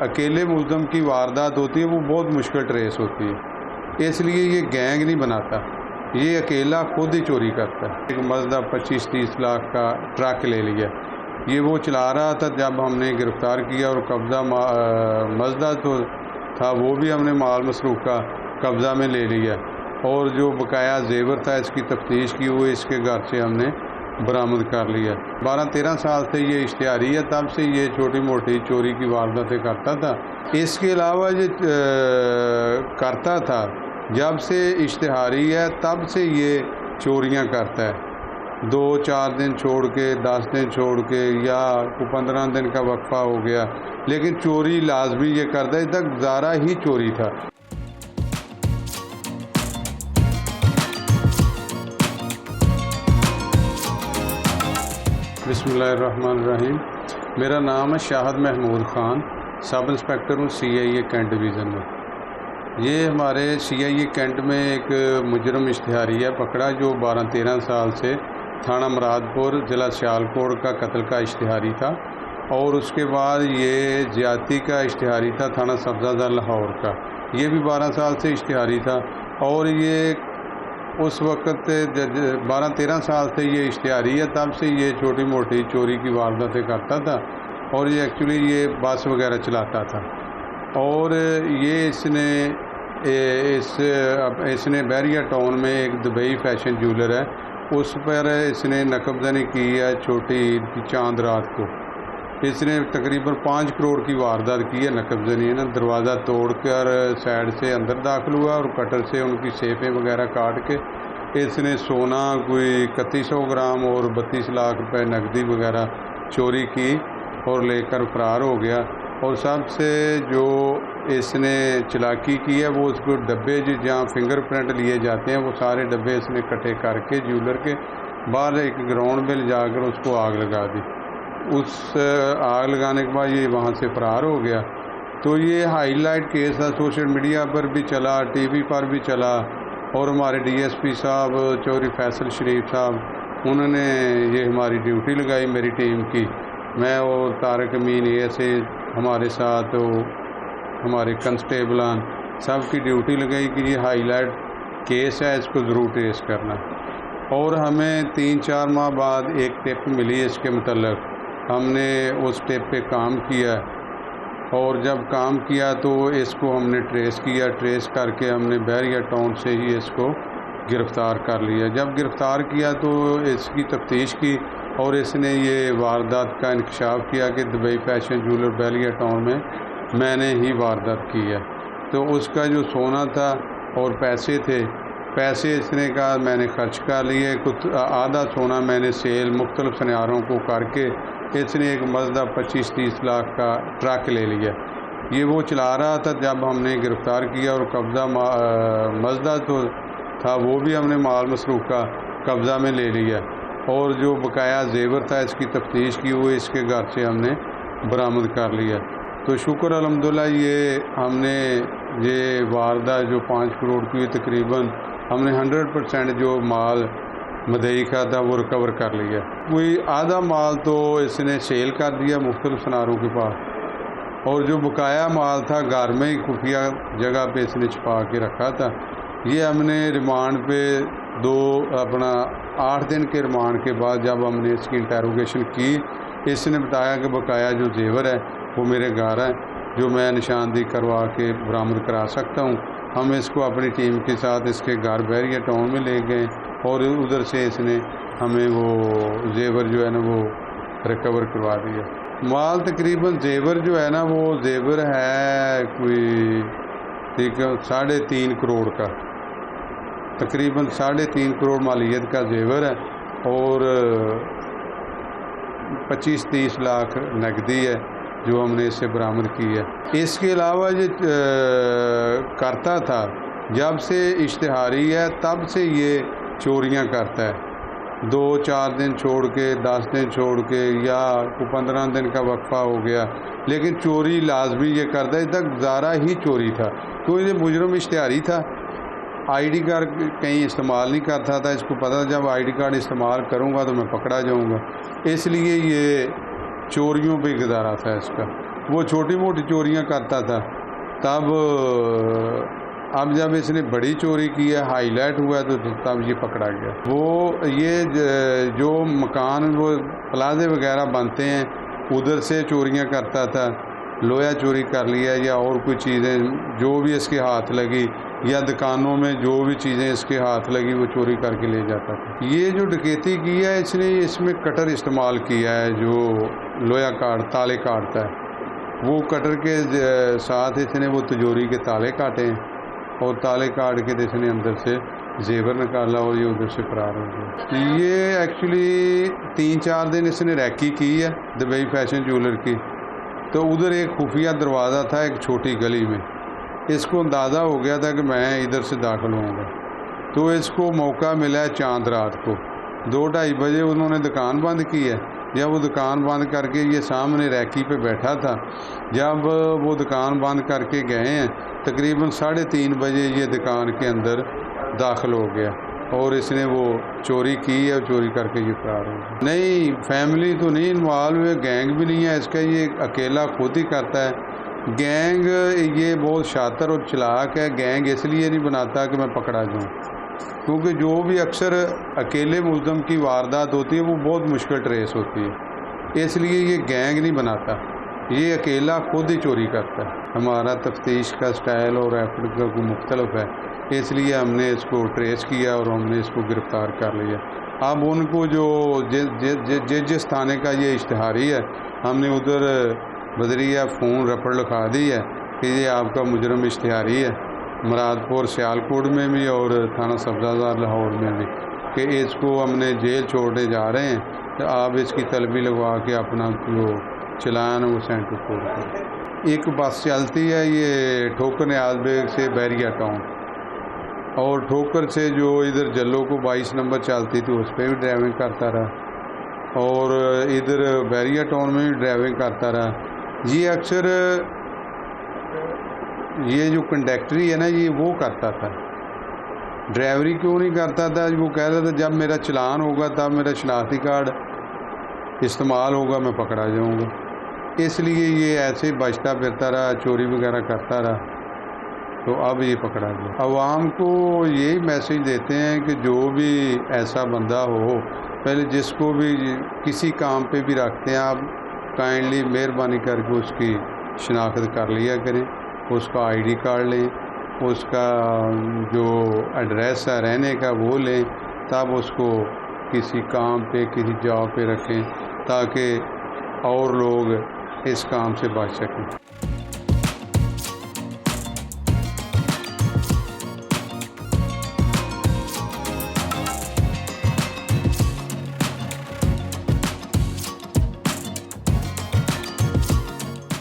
اکیلے ملزم کی واردات ہوتی ہے وہ بہت مشکل ٹریس ہوتی ہے، اس لیے یہ گینگ نہیں بناتا، یہ اکیلا خود ہی چوری کرتا ہے۔ ایک مزدہ 25-30 لاکھ کا ٹرک لے لیا، یہ وہ چلا رہا تھا جب ہم نے گرفتار کیا، اور قبضہ مزدہ تو تھا وہ بھی ہم نے مال مسروق کا قبضہ میں لے لیا، اور جو بقایا زیور تھا اس کی تفتیش کی ہوئی اس کے گھر سے ہم نے برآمد کر لیا۔ 12-13 سال سے یہ اشتہاری ہے، تب سے یہ چھوٹی موٹی چوری کی وارداتیں کرتا تھا۔ اس کے علاوہ یہ کرتا تھا، جب سے اشتہاری ہے تب سے یہ چوریاں کرتا ہے، 2-4 دن چھوڑ کے 10 دن چھوڑ کے، یا 15 دن کا وقفہ ہو گیا، لیکن چوری لازمی یہ کرتا ہے، تک زارہ ہی چوری تھا۔ بسم اللہ الرحمن الرحیم، میرا نام ہے شاہد محمود خان، سب انسپیکٹر ہوں CIA کینٹ ڈویژن میں۔ یہ ہمارے CIA کینٹ میں ایک مجرم اشتہاری ہے پکڑا، جو 12-13 سال سے تھانہ مراد پور ضلع سیالکوٹ کا قتل کا اشتہاری تھا، اور اس کے بعد یہ زیادتی کا اشتہاری تھا تھانہ سبزہ لاہور کا، یہ بھی 12 سال سے اشتہاری تھا، اور یہ اس وقت 12-13 سال سے یہ اشتہاری ہے، تب سے یہ چھوٹی موٹی چوری کی وارداتیں کرتا تھا، اور یہ ایکچولی یہ بس وغیرہ چلاتا تھا، اور یہ اس نے بحریہ ٹاؤن میں ایک دبئی فیشن جولر ہے، اس پر اس نے نقب زنی کی ہے چھوٹی عید کی چاند رات کو۔ اس نے تقریباً 5 کروڑ کی واردات کی ہے نقب زنی ہے نا، دروازہ توڑ کر سائڈ سے اندر داخل ہوا، اور کٹر سے ان کی سیفیں وغیرہ کاٹ کے اس نے سونا کوئی 3100 گرام اور 32 لاکھ روپے نقدی وغیرہ چوری کی اور لے کر فرار ہو گیا۔ اور سب سے جو اس نے چلاکی کی ہے وہ اس کو ڈبے جہاں فنگر پرنٹ لیے جاتے ہیں وہ سارے ڈبے اس نے اکٹھے کر کے جیولر کے باہر ایک گراؤنڈ میں لے جا کر اس کو آگ لگا دی۔ اس آگ لگانے کے بعد یہ وہاں سے فرار ہو گیا۔ تو یہ ہائی لائٹ کیس تھا، سوشل میڈیا پر بھی چلا، ٹی وی پر بھی چلا، اور ہمارے DSP صاحب چوہدری فیصل شریف صاحب انہوں نے یہ ہماری ڈیوٹی لگائی میری ٹیم کی، میں اور طارق امین سے ہمارے ساتھ ہمارے کنسٹیبلان سب کی ڈیوٹی لگائی کہ یہ ہائی لائٹ کیس ہے، اس کو ضرور ٹریس کرنا ہے۔ اور ہمیں 3-4 ماہ بعد ایک ٹپ ملی اس کے متعلق، ہم نے اس ٹپ پہ کام کیا، اور جب کام کیا تو اس کو ہم نے ٹریس کیا، ٹریس کر کے ہم نے بحریہ ٹاؤن سے ہی اس کو گرفتار کر لیا۔ جب گرفتار کیا تو اس کی تفتیش کی، اور اس نے یہ واردات کا انکشاف کیا کہ دبئی فیشن جولر بحریہ ٹاؤن میں نے ہی واردات کی ہے۔ تو اس کا جو سونا تھا اور پیسے اس نے کہا میں نے خرچ کر لیے، کچھ آدھا سونا میں نے سیل مختلف سنیاروں کو کر کے اس نے ایک مزدہ 25-30 لاکھ کا ٹرک لے لیا، یہ وہ چلا رہا تھا جب ہم نے گرفتار کیا، اور قبضہ مزدہ تو تھا وہ بھی ہم نے مال مسروق کا قبضہ میں لے لیا، اور جو بقایا زیور تھا اس کی تفتیش کی ہوئی اس کے گھر سے ہم نے برآمد کر لیا۔ تو شکر الحمدللہ یہ ہم نے یہ واردات جو 5 کروڑ کی تقریباً ہم نے 100% جو مال مدعی کا تھا وہ ریکور کر لیا۔ کوئی آدھا مال تو اس نے سیل کر دیا مختلف سناروں کے پاس، اور جو بقایا مال تھا گھر میں ہی خفیہ جگہ پہ اس نے چھپا کے رکھا تھا۔ یہ ہم نے ریمانڈ پہ 8 دن کے ریمانڈ کے بعد جب ہم نے اس کی انٹیروگیشن کی، اس نے بتایا کہ بقایا جو زیور ہے وہ میرے گھر ہے، جو میں نشاندہی کروا کے برآمد کرا سکتا ہوں۔ ہم اس کو اپنی ٹیم کے ساتھ اس کے گھر بحریہ ٹاؤن میں لے گئے، اور ادھر سے اس نے ہمیں وہ زیور جو ہے نا وہ ریکور کروا دیا۔ مال تقریباً زیور جو ہے نا وہ زیور ہے کوئی 3.5 کروڑ کا، تقریباً 3.5 کروڑ مالیت کا زیور ہے، اور 25-30 لاکھ نقدی ہے جو ہم نے اس سے برآمد کی ہے۔ اس کے علاوہ یہ کرتا تھا، جب سے اشتہاری ہے تب سے یہ چوریاں کرتا ہے، 2-4 دن چھوڑ کے 10 دن چھوڑ کے، یا 15 دن کا وقفہ ہو گیا، لیکن چوری لازمی یہ کرتا ہے، تک زارہ ہی چوری تھا، تو یہ مجرم اشتہاری تھا، ID کارڈ کہیں استعمال نہیں کرتا تھا، اس کو پتہ تھا جب ID کارڈ استعمال کروں گا تو میں پکڑا جاؤں گا، اس لیے یہ چوریوں پہ گزارا تھا اس کا۔ وہ چھوٹی موٹی چوریاں کرتا تھا. تب اب جب اس نے بڑی چوری کی ہے، ہائی لائٹ ہوا ہے، تو تب یہ پکڑا گیا. وہ یہ جو مکان وہ پلازے وغیرہ بنتے ہیں ادھر سے چوریاں کرتا تھا. لوہا چوری کر لیا یا اور کوئی چیزیں جو بھی اس کے ہاتھ لگی، یا دکانوں میں جو بھی چیزیں اس کے ہاتھ لگی وہ چوری کر کے لے جاتا تھا. یہ جو ڈکیتی کی ہے اس نے اس میں کٹر استعمال کیا ہے، جو لوہا تالے کاٹتا ہے. وہ کٹر کے ساتھ اس نے وہ تجوری کے تالے کاٹے ہیں، اور تالے کاٹ کے اس نے اندر سے زیور نکالا اور یہ ادھر سے فرار ہو گیا. یہ ایکچولی 3-4 دن اس نے ریکی کی ہے دبئی فیشن جیولر کی. تو ادھر ایک خفیہ دروازہ تھا ایک چھوٹی گلی میں. اس کو اندازہ ہو گیا تھا کہ میں ادھر سے داخل ہوں گا. تو اس کو موقع ملا ہے چاند رات کو 2-2:30 بجے انہوں نے دکان بند کی ہے. جب وہ دکان بند کر کے یہ سامنے ریکی پہ بیٹھا تھا، جب وہ دکان بند کر کے گئے ہیں تقریباً 3:30 بجے یہ دکان کے اندر داخل ہو گیا اور اس نے وہ چوری کی ہے اور چوری کر کے یہ فرار ہو گیا. نہیں، فیملی تو نہیں انوالو ہے، گینگ بھی نہیں ہے اس کا، یہ اکیلا خود ہی کرتا ہے. گینگ یہ بہت شاطر اور چلاک ہے. گینگ اس لیے نہیں بناتا کہ میں پکڑا جاؤں، کیونکہ جو بھی اکثر اکیلے ملزم کی واردات ہوتی ہے وہ بہت مشکل ٹریس ہوتی ہے. اس لیے یہ گینگ نہیں بناتا، یہ اکیلا خود ہی چوری کرتا ہے. ہمارا تفتیش کا سٹائل اور ایفرٹ کا مختلف ہے، اس لیے ہم نے اس کو ٹریس کیا اور ہم نے اس کو گرفتار کر لیا. اب ان کو جو جس تھانے کا یہ اشتہاری ہے، ہم نے ادھر بدریہ فون رپٹ لکھا دی ہے کہ یہ آپ کا مجرم اشتہاری ہے، مراد پور سیالکوٹ میں بھی اور تھانہ سبزہ لاہور میں بھی، کہ اس کو ہم نے جیل چھوڑنے جا رہے ہیں، تو آپ اس کی طلبی لگوا کے اپنا جو چلان وہ سینٹر کوٹ کریں. ایک بس چلتی ہے یہ ٹھوکر نیاز بیگ سے بیریا ٹاؤن، اور ٹھوکر سے جو ادھر جلو کو 22 نمبر چلتی تھی اس پہ بھی ڈرائیونگ کرتا رہا، اور ادھر بیریا ٹاؤن میں بھی ڈرائیونگ کرتا رہا. یہ اکثر یہ جو کنڈکٹری ہے نا یہ وہ کرتا تھا. ڈرائیوری کیوں نہیں کرتا تھا؟ وہ کہتا تھا جب میرا چلان ہوگا تب میرا شناختی کارڈ استعمال ہوگا، میں پکڑا جاؤں گا. اس لیے یہ ایسے بچتا پھرتا رہا، چوری وغیرہ کرتا رہا، تو اب یہ پکڑا گیا. عوام کو یہی میسج دیتے ہیں کہ جو بھی ایسا بندہ ہو، پہلے جس کو بھی کسی کام پہ بھی رکھتے ہیں آپ کائنڈلی مہربانی کر کے اس کی شناخت کر لیا کریں، اس کا ID کارڈ لیں، اس کا جو ایڈریس ہے رہنے کا وہ لیں، تب اس کو کسی کام پہ کسی جاب پہ رکھیں تاکہ اور لوگ اس کام سے بچ سکیں.